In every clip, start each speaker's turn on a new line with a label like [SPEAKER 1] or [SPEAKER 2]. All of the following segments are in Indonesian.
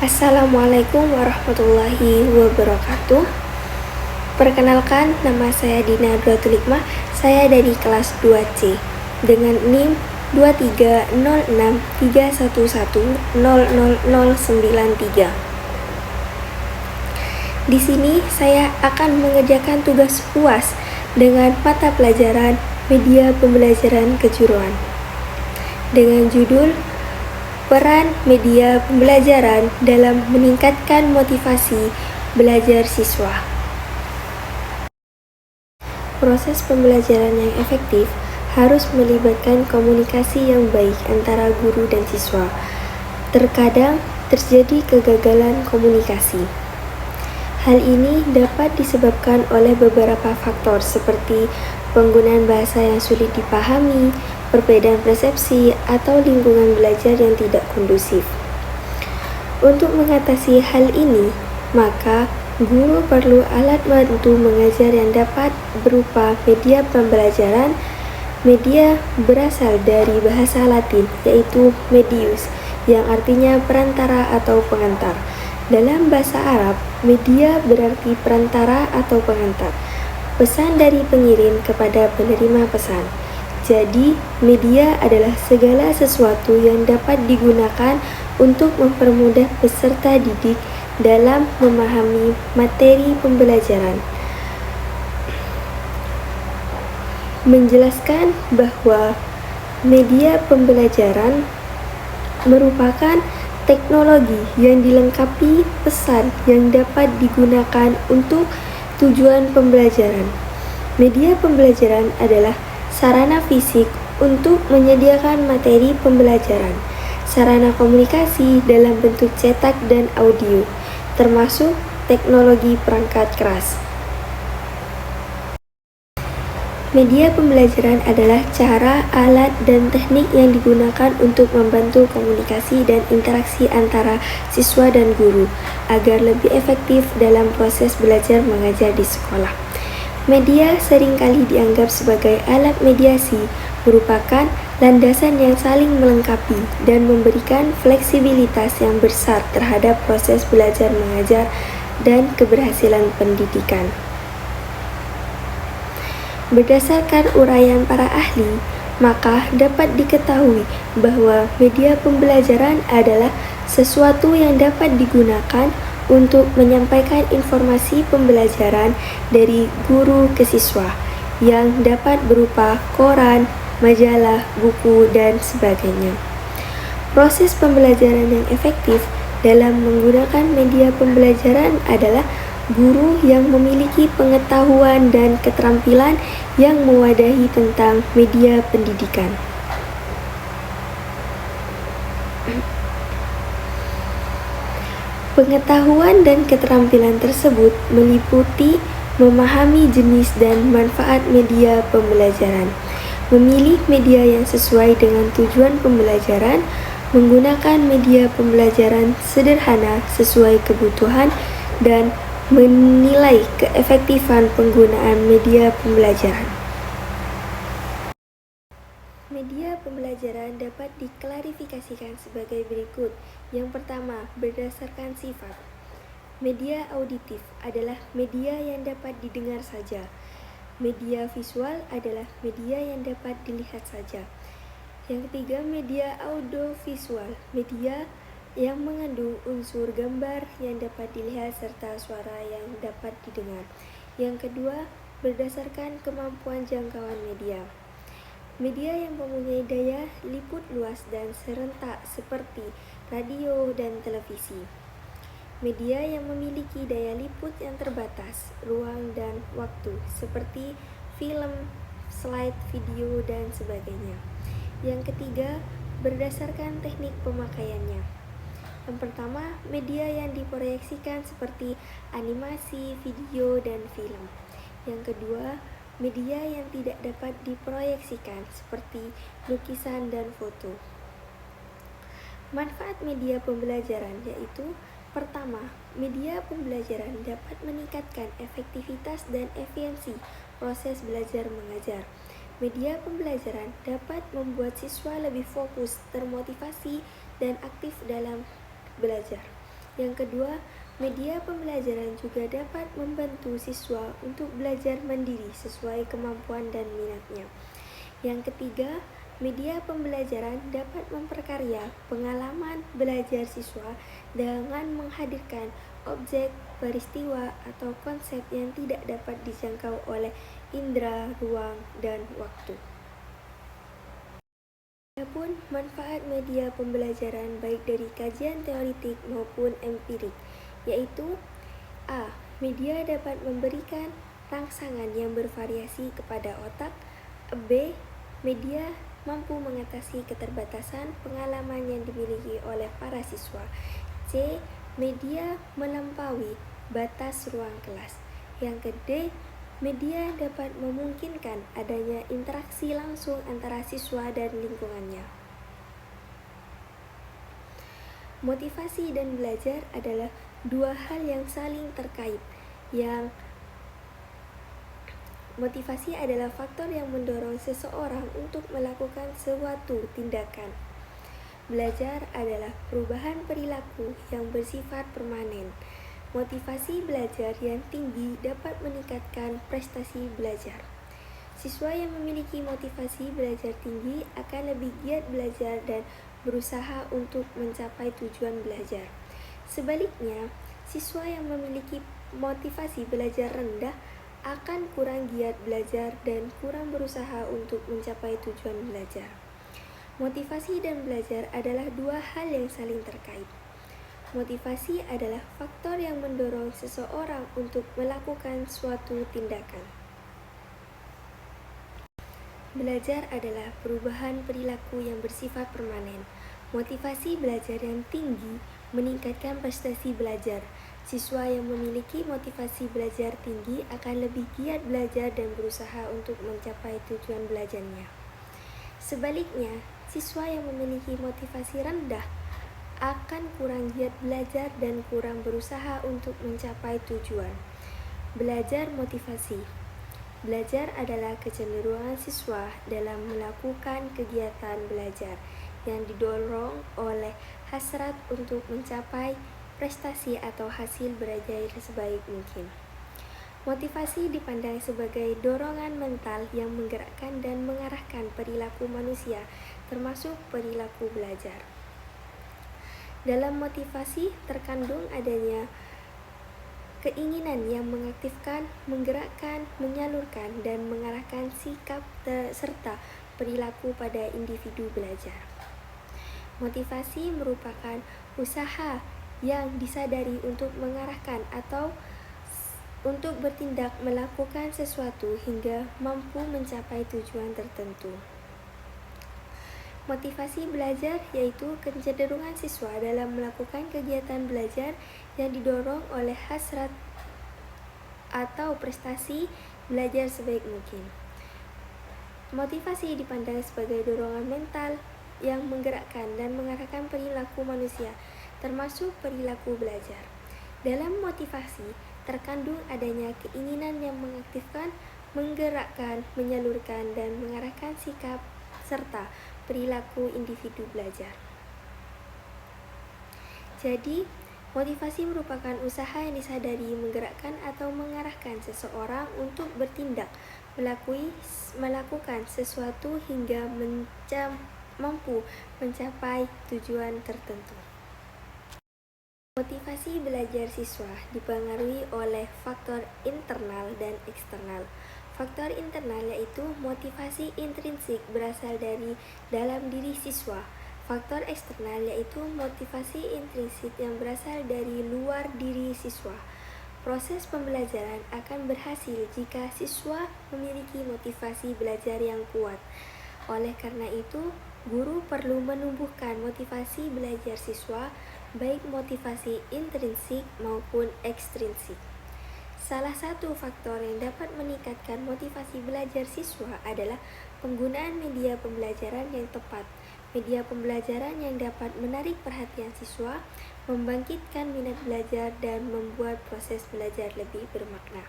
[SPEAKER 1] Assalamualaikum warahmatullahi wabarakatuh. Perkenalkan, nama saya Dina Dratulhikmah. Saya dari kelas 2C dengan NIM 230631100093. Di sini saya akan mengerjakan tugas UAS dengan mata pelajaran Media Pembelajaran Kejuruan dengan judul Peran Media Pembelajaran dalam Meningkatkan Motivasi Belajar Siswa. Proses pembelajaran yang efektif harus melibatkan komunikasi yang baik antara guru dan siswa. Terkadang terjadi kegagalan komunikasi. Hal ini dapat disebabkan oleh beberapa faktor seperti penggunaan bahasa yang sulit dipahami, perbedaan persepsi, atau lingkungan belajar yang tidak kondusif. Untuk mengatasi hal ini, maka guru perlu alat bantu mengajar yang dapat berupa media pembelajaran. Media berasal dari bahasa Latin, yaitu medius, yang artinya perantara atau pengantar. Dalam bahasa Arab, media berarti perantara atau pengantar. Pesan dari pengirim kepada penerima pesan. Jadi, media adalah segala sesuatu yang dapat digunakan untuk mempermudah peserta didik dalam memahami materi pembelajaran. Menjelaskan bahwa media pembelajaran merupakan teknologi yang dilengkapi pesan yang dapat digunakan untuk tujuan pembelajaran. Media pembelajaran adalah sarana fisik untuk menyediakan materi pembelajaran, sarana komunikasi dalam bentuk cetak dan audio, termasuk teknologi perangkat keras. Media pembelajaran adalah cara, alat, dan teknik yang digunakan untuk membantu komunikasi dan interaksi antara siswa dan guru agar lebih efektif dalam proses belajar mengajar di sekolah. Media seringkali dianggap sebagai alat mediasi, merupakan landasan yang saling melengkapi dan memberikan fleksibilitas yang besar terhadap proses belajar mengajar dan keberhasilan pendidikan. Berdasarkan uraian para ahli, maka dapat diketahui bahwa media pembelajaran adalah sesuatu yang dapat digunakan untuk menyampaikan informasi pembelajaran dari guru ke siswa, yang dapat berupa koran, majalah, buku, dan sebagainya. Proses pembelajaran yang efektif dalam menggunakan media pembelajaran adalah guru yang memiliki pengetahuan dan keterampilan yang mewadahi tentang media pendidikan. Pengetahuan dan keterampilan tersebut meliputi memahami jenis dan manfaat media pembelajaran, memilih media yang sesuai dengan tujuan pembelajaran, menggunakan media pembelajaran sederhana sesuai kebutuhan, dan menilai keefektifan penggunaan media pembelajaran. Media pembelajaran dapat diklarifikasikan sebagai berikut. Yang pertama, berdasarkan sifat. Media auditif adalah media yang dapat didengar saja. Media visual adalah media yang dapat dilihat saja. Yang ketiga, media audiovisual, media yang mengandung unsur gambar yang dapat dilihat serta suara yang dapat didengar. Yang kedua, berdasarkan kemampuan jangkauan media. Media yang mempunyai daya liput luas dan serentak seperti radio dan televisi. Media yang memiliki daya liput yang terbatas, ruang dan waktu seperti film, slide video, dan sebagainya. Yang ketiga, berdasarkan teknik pemakaiannya. Yang pertama, media yang diproyeksikan seperti animasi, video, dan film. Yang kedua, media yang tidak dapat diproyeksikan seperti lukisan dan foto. Manfaat media pembelajaran yaitu: pertama, media pembelajaran dapat meningkatkan efektivitas dan efisiensi proses belajar mengajar. Media pembelajaran dapat membuat siswa lebih fokus, termotivasi, dan aktif dalam belajar. Yang kedua, media pembelajaran juga dapat membantu siswa untuk belajar mandiri sesuai kemampuan dan minatnya. Yang ketiga, media pembelajaran dapat memperkaya pengalaman belajar siswa dengan menghadirkan objek, peristiwa, atau konsep yang tidak dapat dijangkau oleh indera, ruang, dan waktu. Adapun manfaat media pembelajaran baik dari kajian teoritik maupun empirik, yaitu A. Media dapat memberikan rangsangan yang bervariasi kepada otak. B. Media mampu mengatasi keterbatasan pengalaman yang dimiliki oleh para siswa. C. Media melampaui batas ruang kelas. Yang kedua, media dapat memungkinkan adanya interaksi langsung antara siswa dan lingkungannya. Motivasi dan belajar adalah dua hal yang saling terkait. Motivasi adalah faktor yang mendorong seseorang untuk melakukan suatu tindakan. Belajar adalah perubahan perilaku yang bersifat permanen. Motivasi belajar yang tinggi dapat meningkatkan prestasi belajar. Siswa yang memiliki motivasi belajar tinggi akan lebih giat belajar dan berusaha untuk mencapai tujuan belajar. Sebaliknya, siswa yang memiliki motivasi belajar rendah akan kurang giat belajar dan kurang berusaha untuk mencapai tujuan belajar. Motivasi dan belajar adalah dua hal yang saling terkait. Motivasi adalah faktor yang mendorong seseorang untuk melakukan suatu tindakan. Belajar adalah perubahan perilaku yang bersifat permanen. Motivasi belajar yang tinggi meningkatkan prestasi belajar. Siswa yang memiliki motivasi belajar tinggi akan lebih giat belajar dan berusaha untuk mencapai tujuan belajarnya. Sebaliknya, siswa yang memiliki motivasi rendah akan kurang giat belajar dan kurang berusaha untuk mencapai tujuan. Belajar motivasi. Belajar adalah kecenderungan siswa dalam melakukan kegiatan belajar yang didorong oleh hasrat untuk mencapai prestasi atau hasil belajar sebaik mungkin. Motivasi dipandang sebagai dorongan mental yang menggerakkan dan mengarahkan perilaku manusia, termasuk perilaku belajar. Dalam motivasi terkandung adanya keinginan yang mengaktifkan, menggerakkan, menyalurkan, dan mengarahkan sikap serta perilaku pada individu belajar. Motivasi merupakan usaha yang disadari untuk mengarahkan atau untuk bertindak melakukan sesuatu hingga mampu mencapai tujuan tertentu. Motivasi belajar yaitu kecenderungan siswa dalam melakukan kegiatan belajar yang didorong oleh hasrat atau prestasi belajar sebaik mungkin. Motivasi dipandang sebagai dorongan mental yang menggerakkan dan mengarahkan perilaku manusia, termasuk perilaku belajar. Dalam motivasi terkandung adanya keinginan yang mengaktifkan, menggerakkan, menyalurkan, dan mengarahkan sikap serta perilaku individu belajar. Jadi, motivasi merupakan usaha yang disadari menggerakkan atau mengarahkan seseorang untuk bertindak, melakukan sesuatu hingga mampu mencapai tujuan tertentu. Motivasi belajar siswa dipengaruhi oleh faktor internal dan eksternal. Faktor internal yaitu motivasi intrinsik berasal dari dalam diri siswa. Faktor eksternal yaitu motivasi intrinsik yang berasal dari luar diri siswa. Proses pembelajaran akan berhasil jika siswa memiliki motivasi belajar yang kuat. Oleh karena itu, guru perlu menumbuhkan motivasi belajar siswa, baik motivasi intrinsik maupun ekstrinsik. Salah satu faktor yang dapat meningkatkan motivasi belajar siswa adalah penggunaan media pembelajaran yang tepat. Media pembelajaran yang dapat menarik perhatian siswa, membangkitkan minat belajar, dan membuat proses belajar lebih bermakna.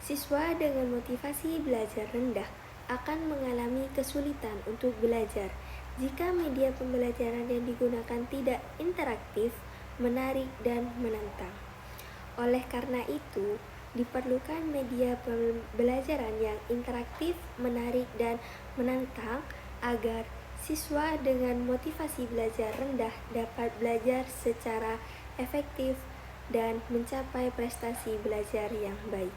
[SPEAKER 1] Siswa dengan motivasi belajar rendah akan mengalami kesulitan untuk belajar. Jika media pembelajaran yang digunakan tidak interaktif, menarik, dan menantang. Oleh karena itu, diperlukan media pembelajaran yang interaktif, menarik, dan menantang agar siswa dengan motivasi belajar rendah dapat belajar secara efektif dan mencapai prestasi belajar yang baik.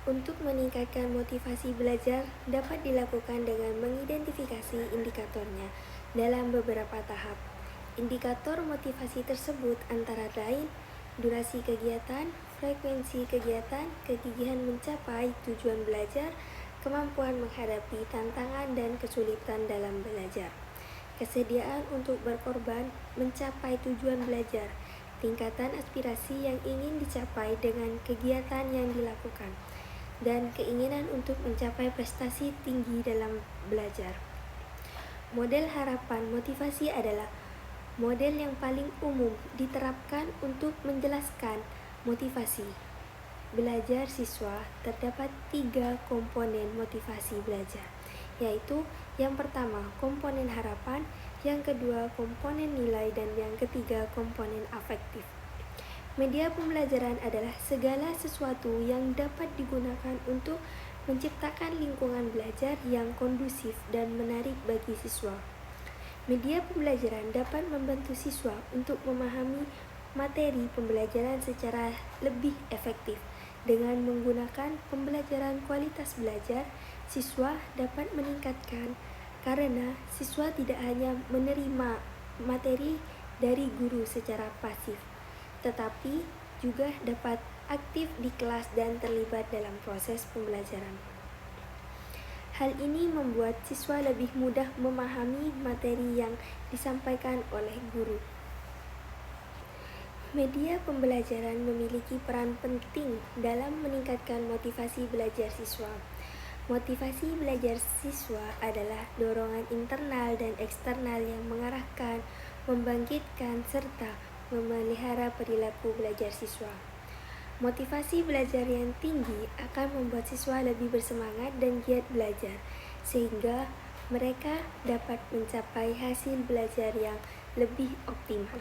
[SPEAKER 1] Untuk meningkatkan motivasi belajar dapat dilakukan dengan mengidentifikasi indikatornya dalam beberapa tahap. Indikator motivasi tersebut antara lain durasi kegiatan, frekuensi kegiatan, kegigihan mencapai tujuan belajar, kemampuan menghadapi tantangan dan kesulitan dalam belajar, kesediaan untuk berkorban mencapai tujuan belajar, tingkatan aspirasi yang ingin dicapai dengan kegiatan yang dilakukan, dan keinginan untuk mencapai prestasi tinggi dalam belajar. Model harapan motivasi adalah model yang paling umum diterapkan untuk menjelaskan motivasi belajar siswa. Terdapat 3 komponen motivasi belajar, yaitu yang pertama komponen harapan, yang kedua komponen nilai, dan yang ketiga komponen afektif. Media pembelajaran adalah segala sesuatu yang dapat digunakan untuk menciptakan lingkungan belajar yang kondusif dan menarik bagi siswa. Media pembelajaran dapat membantu siswa untuk memahami materi pembelajaran secara lebih efektif. Dengan menggunakan pembelajaran kualitas belajar, siswa dapat meningkatkan karena siswa tidak hanya menerima materi dari guru secara pasif, tetapi juga dapat aktif di kelas dan terlibat dalam proses pembelajaran. Hal ini membuat siswa lebih mudah memahami materi yang disampaikan oleh guru. Media pembelajaran memiliki peran penting dalam meningkatkan motivasi belajar siswa. Motivasi belajar siswa adalah dorongan internal dan eksternal yang mengarahkan, membangkitkan, serta memelihara perilaku belajar siswa. Motivasi belajar yang tinggi akan membuat siswa lebih bersemangat dan giat belajar, sehingga mereka dapat mencapai hasil belajar yang lebih optimal.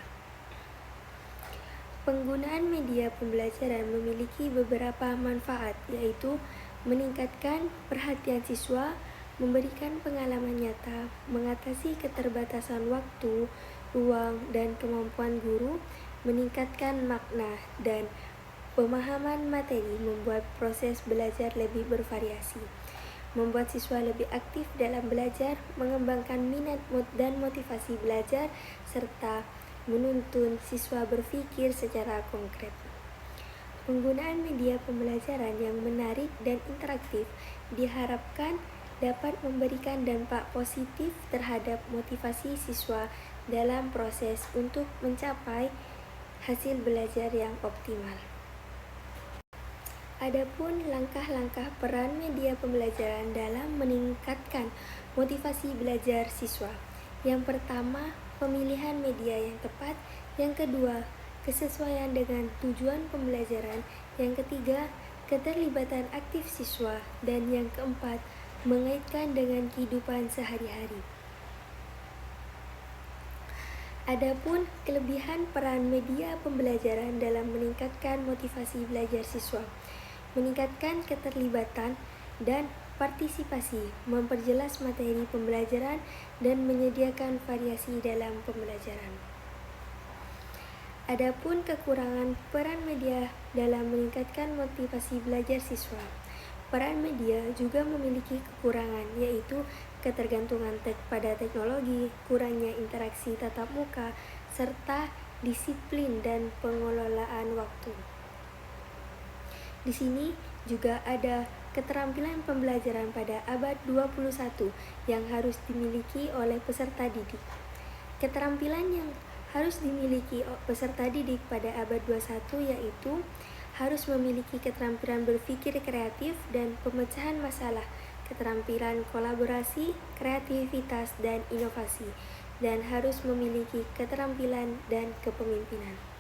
[SPEAKER 1] Penggunaan media pembelajaran memiliki beberapa manfaat, yaitu meningkatkan perhatian siswa, memberikan pengalaman nyata, mengatasi keterbatasan waktu, ruang, dan kemampuan guru, meningkatkan makna dan pemahaman materi, membuat proses belajar lebih bervariasi, membuat siswa lebih aktif dalam belajar, mengembangkan minat dan motivasi belajar, serta menuntun siswa berpikir secara konkret. Penggunaan media pembelajaran yang menarik dan interaktif diharapkan dapat memberikan dampak positif terhadap motivasi siswa dalam proses untuk mencapai hasil belajar yang optimal. Adapun langkah-langkah peran media pembelajaran dalam meningkatkan motivasi belajar siswa. Yang pertama, pemilihan media yang tepat. Yang kedua, kesesuaian dengan tujuan pembelajaran. Yang ketiga, keterlibatan aktif siswa. Dan yang keempat, mengaitkan dengan kehidupan sehari-hari. Adapun kelebihan peran media pembelajaran dalam meningkatkan motivasi belajar siswa: meningkatkan keterlibatan dan partisipasi, memperjelas materi pembelajaran, dan menyediakan variasi dalam pembelajaran. Adapun kekurangan peran media dalam meningkatkan motivasi belajar siswa. Peran media juga memiliki kekurangan, yaitu ketergantungan pada teknologi, kurangnya interaksi tatap muka, serta disiplin dan pengelolaan waktu. Di sini juga ada keterampilan pembelajaran pada abad 21 yang harus dimiliki oleh peserta didik. Keterampilan yang harus dimiliki peserta didik pada abad 21 yaitu harus memiliki keterampilan berpikir kreatif dan pemecahan masalah, keterampilan kolaborasi, kreativitas, dan inovasi, dan harus memiliki keterampilan dan kepemimpinan.